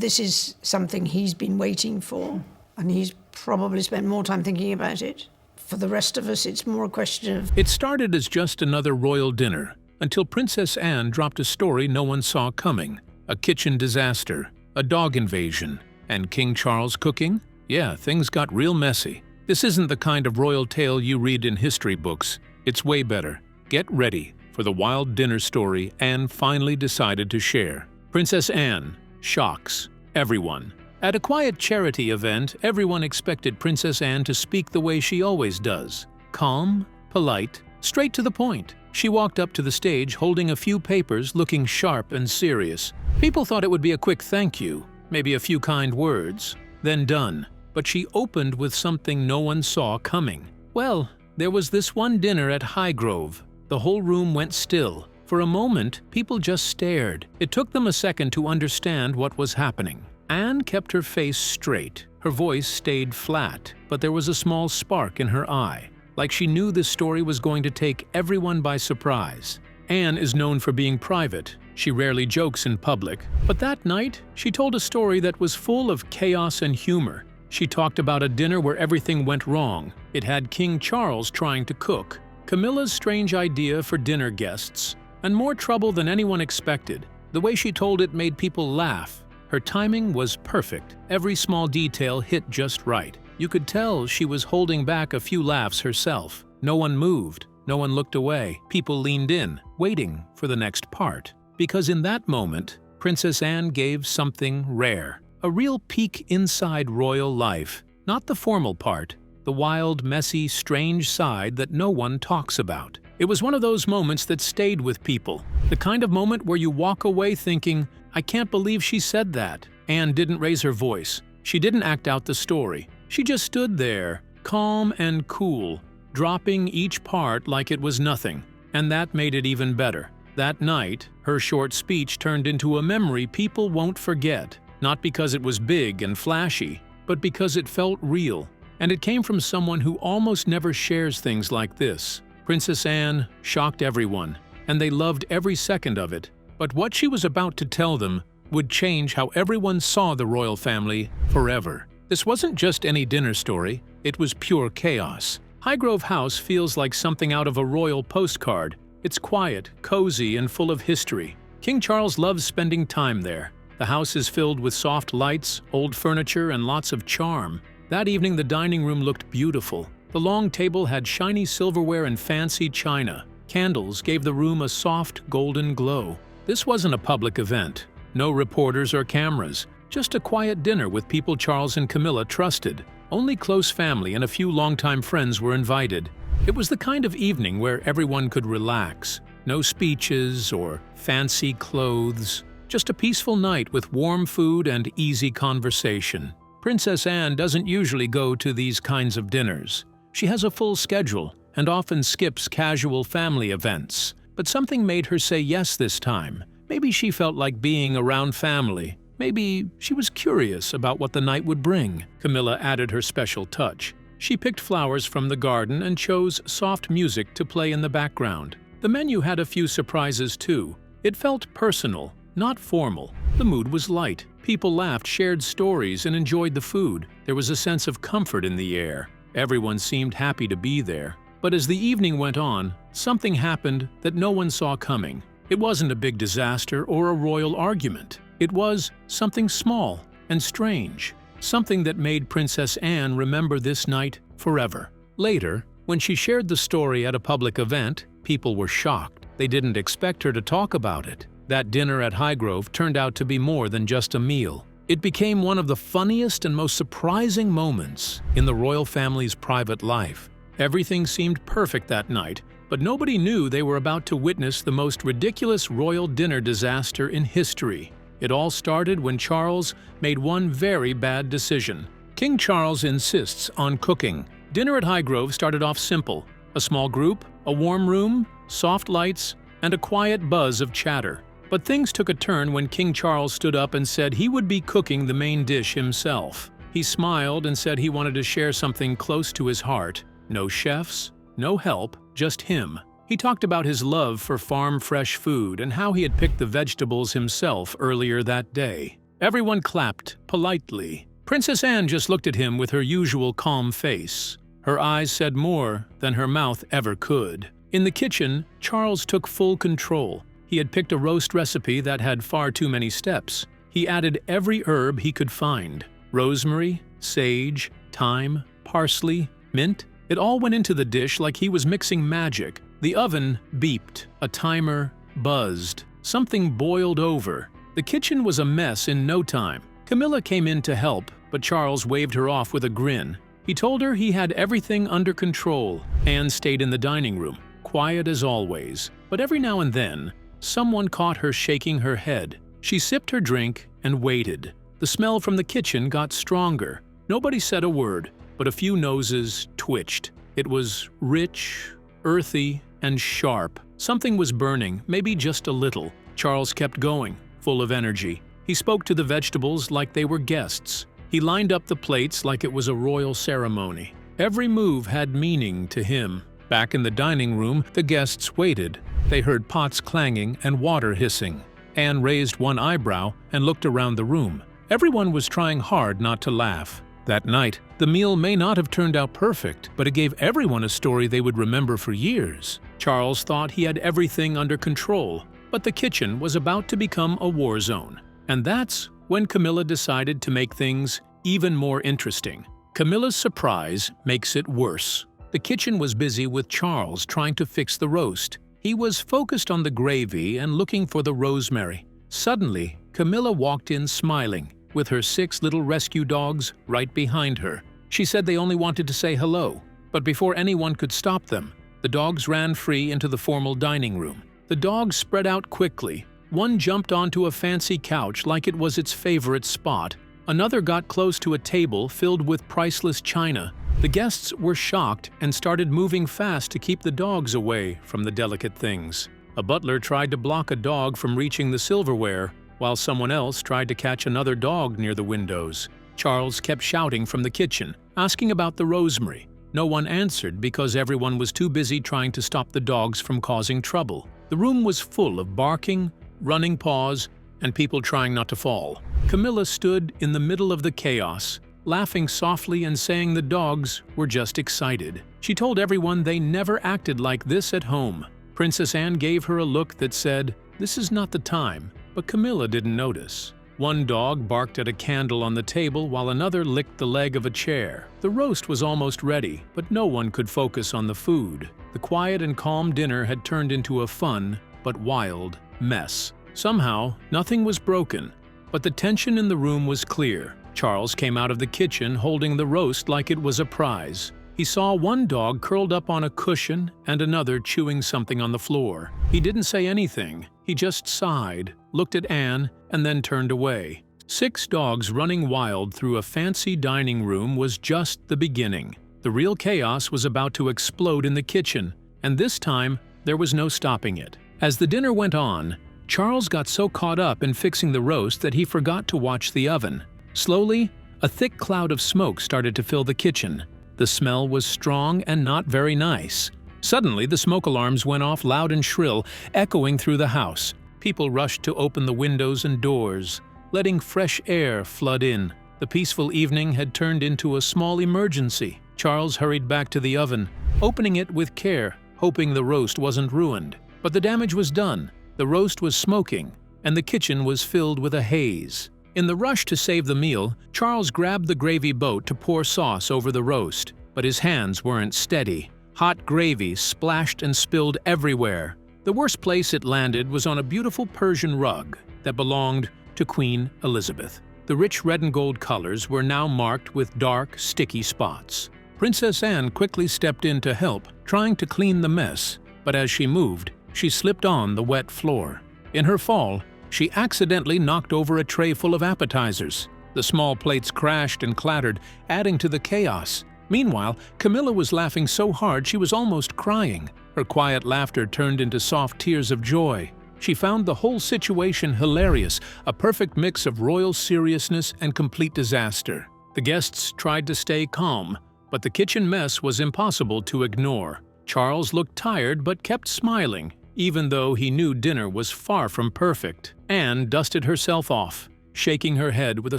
this is something he's been waiting for, and he's probably spent more time thinking about it. For the rest of us, it's more a question of... It started as just another royal dinner, until Princess Anne dropped a story no one saw coming. A kitchen disaster, a dog invasion, and King Charles cooking? Yeah, things got real messy. This isn't the kind of royal tale you read in history books. It's way better. Get ready for the wild dinner story Anne finally decided to share. Princess Anne shocks everyone. At a quiet charity event, everyone expected Princess Anne to speak the way she always does. Calm, polite, straight to the point. She walked up to the stage holding a few papers, looking sharp and serious. People thought it would be a quick thank you, maybe a few kind words, then done. But she opened with something no one saw coming. Well, there was this one dinner at Highgrove. The whole room went still. For a moment, people just stared. It took them a second to understand what was happening. Anne kept her face straight. Her voice stayed flat, but there was a small spark in her eye, like she knew this story was going to take everyone by surprise. Anne is known for being private. She rarely jokes in public, but that night, she told a story that was full of chaos and humor. She talked about a dinner where everything went wrong. It had King Charles trying to cook, Camilla's strange idea for dinner guests, and more trouble than anyone expected. The way she told it made people laugh. Her timing was perfect. Every small detail hit just right. You could tell she was holding back a few laughs herself. No one moved. No one looked away. People leaned in, waiting for the next part. Because in that moment, Princess Anne gave something rare. A real peek inside royal life. Not the formal part. The wild, messy, strange side that no one talks about. It was one of those moments that stayed with people. The kind of moment where you walk away thinking, I can't believe she said that. Anne didn't raise her voice. She didn't act out the story. She just stood there, calm and cool, dropping each part like it was nothing. And that made it even better. That night, her short speech turned into a memory people won't forget. Not because it was big and flashy, but because it felt real. And it came from someone who almost never shares things like this. Princess Anne shocked everyone, and they loved every second of it. But what she was about to tell them would change how everyone saw the royal family forever. This wasn't just any dinner story, it was pure chaos. Highgrove House feels like something out of a royal postcard. It's quiet, cozy, and full of history. King Charles loves spending time there. The house is filled with soft lights, old furniture, and lots of charm. That evening, the dining room looked beautiful. The long table had shiny silverware and fancy china. Candles gave the room a soft, golden glow. This wasn't a public event. No reporters or cameras. Just a quiet dinner with people Charles and Camilla trusted. Only close family and a few longtime friends were invited. It was the kind of evening where everyone could relax. No speeches or fancy clothes. Just a peaceful night with warm food and easy conversation. Princess Anne doesn't usually go to these kinds of dinners. She has a full schedule and often skips casual family events. But something made her say yes this time. Maybe she felt like being around family. Maybe she was curious about what the night would bring. Camilla added her special touch. She picked flowers from the garden and chose soft music to play in the background. The menu had a few surprises too. It felt personal, not formal. The mood was light. People laughed, shared stories, and enjoyed the food. There was a sense of comfort in the air. Everyone seemed happy to be there. But as the evening went on, something happened that no one saw coming. It wasn't a big disaster or a royal argument. It was something small and strange. Something that made Princess Anne remember this night forever. Later, when she shared the story at a public event, people were shocked. They didn't expect her to talk about it. That dinner at Highgrove turned out to be more than just a meal. It became one of the funniest and most surprising moments in the royal family's private life. Everything seemed perfect that night, but nobody knew they were about to witness the most ridiculous royal dinner disaster in history. It all started when Charles made one very bad decision. King Charles insists on cooking. Dinner at Highgrove started off simple. A small group, a warm room, soft lights, and a quiet buzz of chatter. But things took a turn when King Charles stood up and said he would be cooking the main dish himself. He smiled and said he wanted to share something close to his heart. No chefs, no help, just him. He talked about his love for farm-fresh food and how he had picked the vegetables himself earlier that day. Everyone clapped, politely. Princess Anne just looked at him with her usual calm face. Her eyes said more than her mouth ever could. In the kitchen, Charles took full control. He had picked a roast recipe that had far too many steps. He added every herb he could find. Rosemary, sage, thyme, parsley, mint. It all went into the dish like he was mixing magic. The oven beeped. A timer buzzed. Something boiled over. The kitchen was a mess in no time. Camilla came in to help, but Charles waved her off with a grin. He told her he had everything under control. Anne stayed in the dining room, quiet as always. But every now and then, someone caught her shaking her head. She sipped her drink and waited. The smell from the kitchen got stronger. Nobody said a word, but a few noses twitched. It was rich, earthy, and sharp. Something was burning, maybe just a little. Charles kept going, full of energy. He spoke to the vegetables like they were guests. He lined up the plates like it was a royal ceremony. Every move had meaning to him. Back in the dining room, the guests waited. They heard pots clanging and water hissing. Anne raised one eyebrow and looked around the room. Everyone was trying hard not to laugh. That night, the meal may not have turned out perfect, but it gave everyone a story they would remember for years. Charles thought he had everything under control, but the kitchen was about to become a war zone. And that's when Camilla decided to make things even more interesting. Camillas Surprise makes it worse. The kitchen was busy with Charles trying to fix the roast. He was focused on the gravy and looking for the rosemary. Suddenly, Camilla walked in smiling, with her 6 little rescue dogs right behind her. She said they only wanted to say hello, but before anyone could stop them, the dogs ran free into the formal dining room. The dogs spread out quickly. One jumped onto a fancy couch like it was its favorite spot. Another got close to a table filled with priceless china. The guests were shocked and started moving fast to keep the dogs away from the delicate things. A butler tried to block a dog from reaching the silverware, while someone else tried to catch another dog near the windows. Charles kept shouting from the kitchen, asking about the rosemary. No one answered because everyone was too busy trying to stop the dogs from causing trouble. The room was full of barking, running paws, and people trying not to fall. Camilla stood in the middle of the chaos, laughing softly and saying the dogs were just excited. She told everyone they never acted like this at home. Princess Anne gave her a look that said, "This is not the time," but Camilla didn't notice. One dog barked at a candle on the table while another licked the leg of a chair. The roast was almost ready, but no one could focus on the food. The quiet and calm dinner had turned into a fun, but wild, mess. Somehow, nothing was broken, but the tension in the room was clear. Charles came out of the kitchen holding the roast like it was a prize. He saw one dog curled up on a cushion and another chewing something on the floor. He didn't say anything. He just sighed, looked at Anne, and then turned away. 6 dogs running wild through a fancy dining room was just the beginning. The real chaos was about to explode in the kitchen, and this time there was no stopping it. As the dinner went on, Charles got so caught up in fixing the roast that he forgot to watch the oven. Slowly, a thick cloud of smoke started to fill the kitchen. The smell was strong and not very nice. Suddenly, the smoke alarms went off loud and shrill, echoing through the house. People rushed to open the windows and doors, letting fresh air flood in. The peaceful evening had turned into a small emergency. Charles hurried back to the oven, opening it with care, hoping the roast wasn't ruined. But the damage was done. The roast was smoking, and the kitchen was filled with a haze. In the rush to save the meal, Charles grabbed the gravy boat to pour sauce over the roast, but his hands weren't steady. Hot gravy splashed and spilled everywhere. The worst place it landed was on a beautiful Persian rug that belonged to Queen Elizabeth. The rich red and gold colors were now marked with dark, sticky spots. Princess Anne quickly stepped in to help, trying to clean the mess, but as she moved, she slipped on the wet floor. In her fall, she accidentally knocked over a tray full of appetizers. The small plates crashed and clattered, adding to the chaos. Meanwhile, Camilla was laughing so hard she was almost crying. Her quiet laughter turned into soft tears of joy. She found the whole situation hilarious, a perfect mix of royal seriousness and complete disaster. The guests tried to stay calm, but the kitchen mess was impossible to ignore. Charles looked tired but kept smiling, even though he knew dinner was far from perfect. Anne dusted herself off. shaking her head with a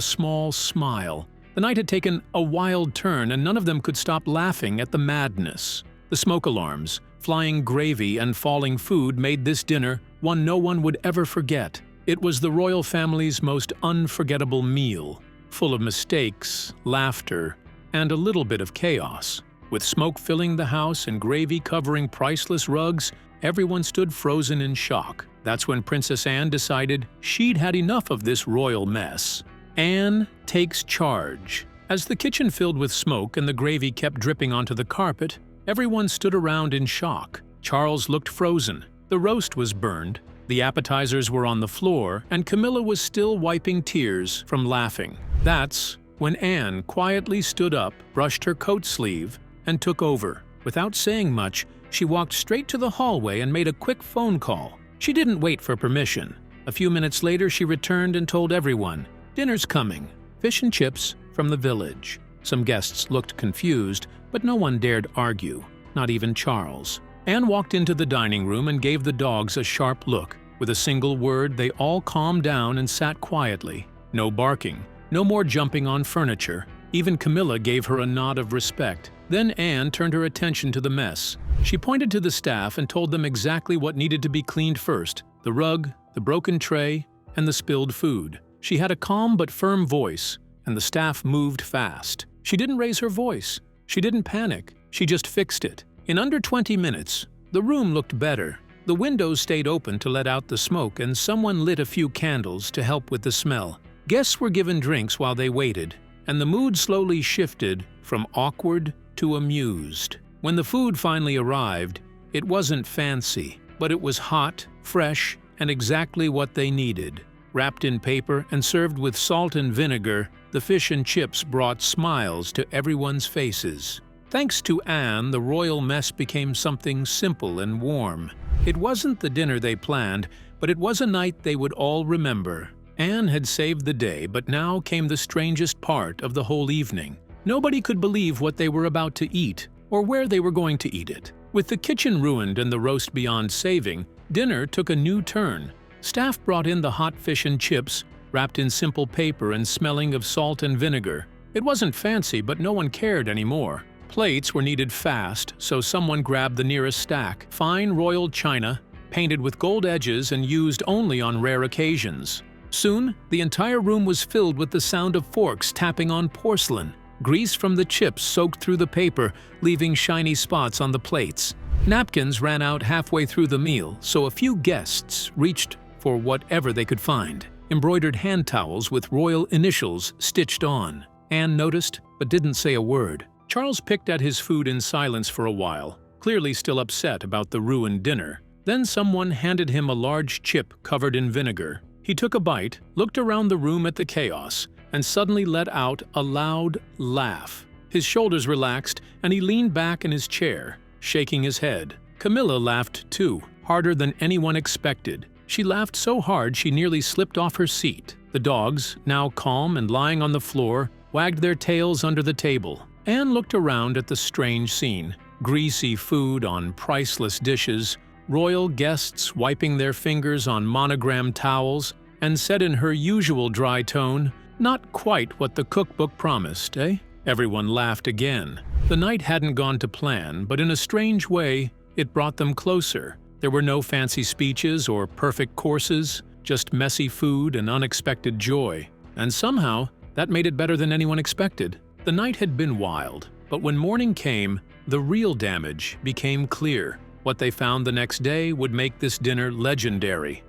small smile. The night had taken a wild turn, and none of them could stop laughing at the madness. The smoke alarms, flying gravy, and falling food made this dinner one no one would ever forget. It was the royal family's most unforgettable meal, full of mistakes, laughter, and a little bit of chaos. With smoke filling the house and gravy covering priceless rugs, everyone stood frozen in shock. That's when Princess Anne decided she'd had enough of this royal mess. Anne takes charge. As the kitchen filled with smoke and the gravy kept dripping onto the carpet, everyone stood around in shock. Charles looked frozen. The roast was burned, the appetizers were on the floor, and Camilla was still wiping tears from laughing. That's when Anne quietly stood up, brushed her coat sleeve, and took over. Without saying much, she walked straight to the hallway and made a quick phone call. She didn't wait for permission. A few minutes later, she returned and told everyone, "Dinner's coming. Fish and chips from the village." Some guests looked confused, but no one dared argue, not even Charles. Anne walked into the dining room and gave the dogs a sharp look. With a single word, they all calmed down and sat quietly. No barking, no more jumping on furniture. Even Camilla gave her a nod of respect. Then Anne turned her attention to the mess. She pointed to the staff and told them exactly what needed to be cleaned first: the rug, the broken tray, and the spilled food. She had a calm but firm voice, and the staff moved fast. She didn't raise her voice. She didn't panic. She just fixed it. In under 20 minutes, the room looked better. The windows stayed open to let out the smoke, and someone lit a few candles to help with the smell. Guests were given drinks while they waited, and the mood slowly shifted from awkward to amused. When the food finally arrived, it wasn't fancy, but it was hot, fresh, and exactly what they needed. Wrapped in paper and served with salt and vinegar, the fish and chips brought smiles to everyone's faces. Thanks to Anne, the royal mess became something simple and warm. It wasn't the dinner they planned, but it was a night they would all remember. Anne had saved the day, but now came the strangest part of the whole evening. Nobody could believe what they were about to eat, or where they were going to eat it. With the kitchen ruined and the roast beyond saving, dinner took a new turn. Staff brought in the hot fish and chips, wrapped in simple paper and smelling of salt and vinegar. It wasn't fancy, but no one cared anymore. Plates were needed fast, so someone grabbed the nearest stack, fine royal china, painted with gold edges and used only on rare occasions. Soon, the entire room was filled with the sound of forks tapping on porcelain. Grease from the chips soaked through the paper, leaving shiny spots on the plates. Napkins ran out halfway through the meal, so a few guests reached for whatever they could find. Embroidered hand towels with royal initials stitched on. Anne noticed, but didn't say a word. Charles picked at his food in silence for a while, clearly still upset about the ruined dinner. Then someone handed him a large chip covered in vinegar. He took a bite, looked around the room at the chaos, and suddenly let out a loud laugh. His shoulders relaxed, and he leaned back in his chair, shaking his head. Camilla laughed too, harder than anyone expected. She laughed so hard she nearly slipped off her seat. The dogs, now calm and lying on the floor, wagged their tails under the table. Anne looked around at the strange scene. Greasy food on priceless dishes, royal guests wiping their fingers on monogrammed towels, and said in her usual dry tone, "Not quite what the cookbook promised, eh?" Everyone laughed again. The night hadn't gone to plan, but in a strange way, it brought them closer. There were no fancy speeches or perfect courses, just messy food and unexpected joy. And somehow, that made it better than anyone expected. The night had been wild, but when morning came, the real damage became clear. What they found the next day would make this dinner legendary.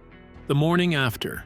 The morning after.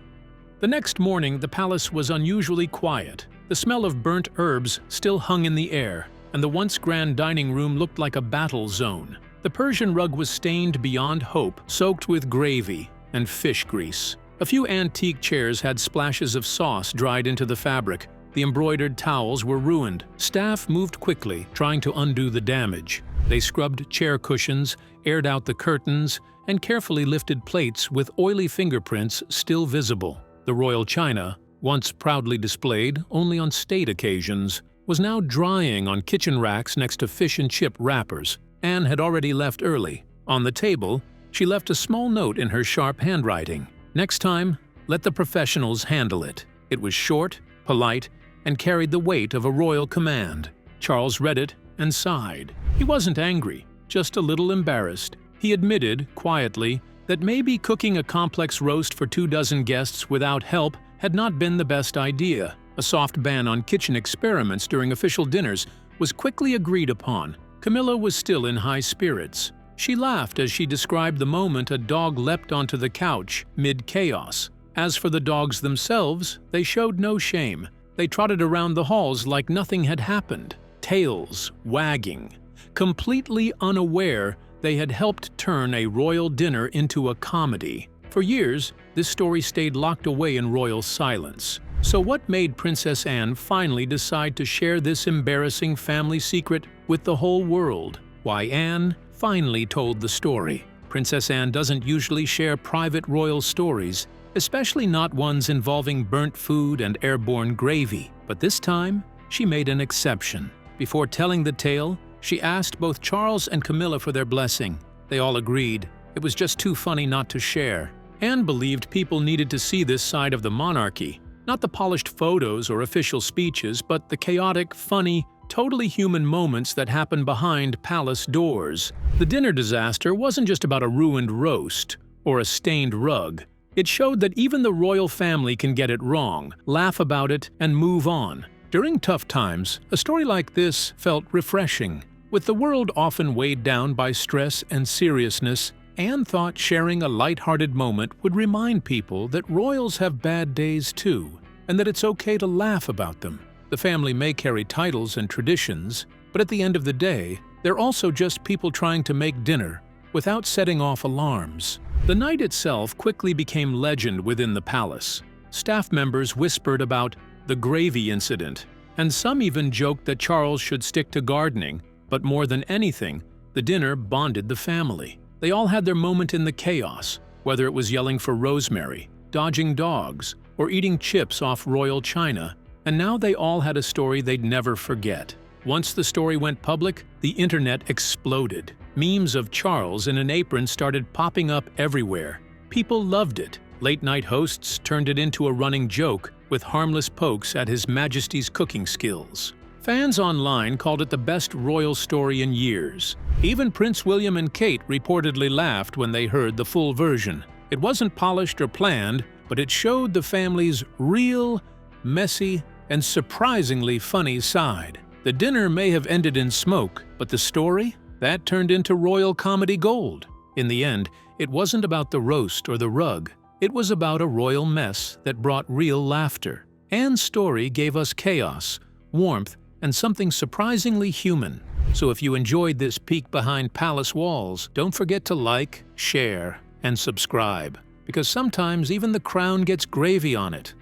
The next morning, the palace was unusually quiet. The smell of burnt herbs still hung in the air, and the once grand dining room looked like a battle zone. The Persian rug was stained beyond hope, soaked with gravy and fish grease. A few antique chairs had splashes of sauce dried into the fabric. The embroidered towels were ruined. Staff moved quickly, trying to undo the damage. They scrubbed chair cushions, aired out the curtains, and carefully lifted plates with oily fingerprints still visible. The royal china, once proudly displayed only on state occasions, was now drying on kitchen racks next to fish and chip wrappers. Anne had already left early. On the table, she left a small note in her sharp handwriting. "Next time, let the professionals handle it." It was short, polite, and carried the weight of a royal command. Charles read it and sighed. He wasn't angry, just a little embarrassed. He admitted, quietly, that maybe cooking a complex roast for 24 guests without help had not been the best idea. A soft ban on kitchen experiments during official dinners was quickly agreed upon. Camilla was still in high spirits. She laughed as she described the moment a dog leapt onto the couch, mid-chaos. As for the dogs themselves, they showed no shame. They trotted around the halls like nothing had happened, tails wagging. Completely unaware, they had helped turn a royal dinner into a comedy. For years, this story stayed locked away in royal silence. So what made Princess Anne finally decide to share this embarrassing family secret with the whole world? Why Anne finally told the story. Princess Anne doesn't usually share private royal stories, especially not ones involving burnt food and airborne gravy. But this time, she made an exception. Before telling the tale, she asked both Charles and Camilla for their blessing. They all agreed. It was just too funny not to share. Anne believed people needed to see this side of the monarchy. Not the polished photos or official speeches, but the chaotic, funny, totally human moments that happen behind palace doors. The dinner disaster wasn't just about a ruined roast or a stained rug. It showed that even the royal family can get it wrong, laugh about it, and move on. During tough times, a story like this felt refreshing. With the world often weighed down by stress and seriousness, Anne thought sharing a light-hearted moment would remind people that royals have bad days too, and that it's okay to laugh about them. The family may carry titles and traditions, but at the end of the day, they're also just people trying to make dinner without setting off alarms. The night itself quickly became legend within the palace. Staff members whispered about the gravy incident, and some even joked that Charles should stick to gardening, but more than anything, the dinner bonded the family. They all had their moment in the chaos, whether it was yelling for rosemary, dodging dogs, or eating chips off royal china, and now they all had a story they'd never forget. Once the story went public, the internet exploded. Memes of Charles in an apron started popping up everywhere. People loved it. Late-night hosts turned it into a running joke, with harmless pokes at His Majesty's cooking skills. Fans online called it the best royal story in years. Even Prince William and Kate reportedly laughed when they heard the full version. It wasn't polished or planned, but it showed the family's real, messy, and surprisingly funny side. The dinner may have ended in smoke, but the story? That turned into royal comedy gold. In the end, it wasn't about the roast or the rug. It was about a royal mess that brought real laughter. Anne's story gave us chaos, warmth, and something surprisingly human. So if you enjoyed this peek behind palace walls, don't forget to like, share, and subscribe, because sometimes even the crown gets gravy on it.